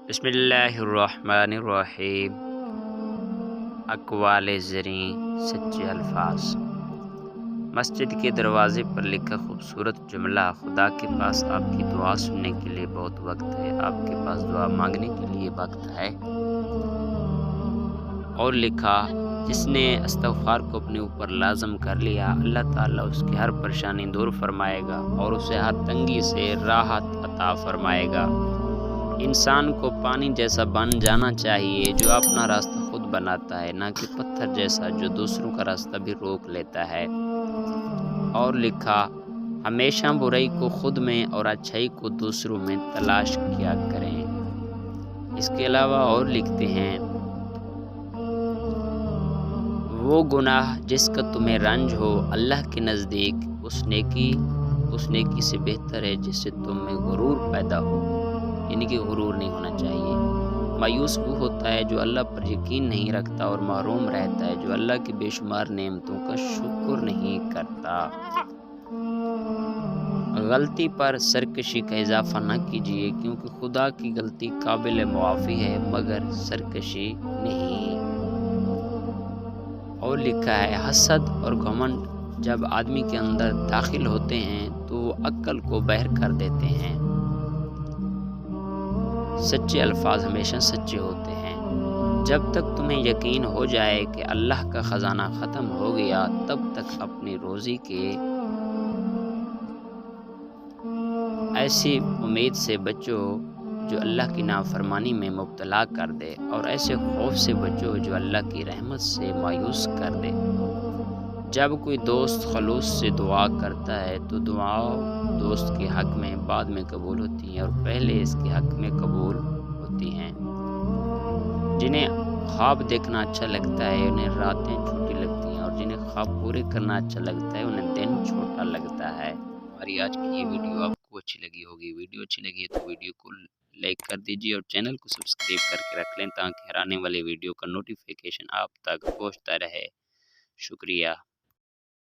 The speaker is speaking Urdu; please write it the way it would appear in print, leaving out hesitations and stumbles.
بسم اللہ الرحمن الرحیم۔ اقوال زریں سچے الفاظ۔ مسجد کے دروازے پر لکھا خوبصورت جملہ: خدا کے پاس آپ کی دعا سننے کے لیے بہت وقت ہے، آپ کے پاس دعا مانگنے کے لیے وقت ہے۔ اور لکھا: جس نے استغفار کو اپنے اوپر لازم کر لیا، اللہ تعالیٰ اس کی ہر پریشانی دور فرمائے گا اور اسے ہر تنگی سے راحت عطا فرمائے گا۔ انسان کو پانی جیسا بن جانا چاہیے جو اپنا راستہ خود بناتا ہے، نہ کہ پتھر جیسا جو دوسروں کا راستہ بھی روک لیتا ہے۔ اور لکھا: ہمیشہ برائی کو خود میں اور اچھائی کو دوسروں میں تلاش کیا کریں۔ اس کے علاوہ اور لکھتے ہیں: وہ گناہ جس کا تمہیں رنج ہو اللہ کے نزدیک اس نیکی سے بہتر ہے جس سے تم میں غرور پیدا ہو، یعنی کہ غرور نہیں ہونا چاہیے۔ مایوس وہ ہوتا ہے جو اللہ پر یقین نہیں رکھتا، اور محروم رہتا ہے جو اللہ کی بے شمار نعمتوں کا شکر نہیں کرتا۔ غلطی پر سرکشی کا اضافہ نہ کیجیے، کیونکہ خدا کی غلطی قابل معافی ہے مگر سرکشی نہیں۔ اور لکھا ہے: حسد اور گھمنڈ جب آدمی کے اندر داخل ہوتے ہیں تو وہ عقل کو بہر کر دیتے ہیں۔ سچے الفاظ ہمیشہ سچے ہوتے ہیں۔ جب تک تمہیں یقین ہو جائے کہ اللہ کا خزانہ ختم ہو گیا، تب تک اپنی روزی کے ایسی امید سے بچو جو اللہ کی نافرمانی میں مبتلا کر دے، اور ایسے خوف سے بچو جو اللہ کی رحمت سے مایوس کر دے۔ جب کوئی دوست خلوص سے دعا کرتا ہے تو دعا دوست کے حق میں بعد میں قبول ہوتی ہیں اور پہلے اس کے حق میں قبول ہوتی ہیں۔ جنہیں خواب دیکھنا اچھا لگتا ہے انہیں راتیں چھوٹی لگتی ہیں، اور جنہیں خواب پورے کرنا اچھا لگتا ہے انہیں دن چھوٹا لگتا ہے۔ ہماری آج کی یہ ویڈیو آپ کو اچھی لگی ہوگی۔ ویڈیو اچھی لگی ہے تو ویڈیو کو لائک کر دیجیے اور چینل کو سبسکرائب کر کے رکھ لیں تاکہ ہر آنے والے ویڈیو کا نوٹیفیکیشن آپ تک پہنچتا رہے۔ شکریہ۔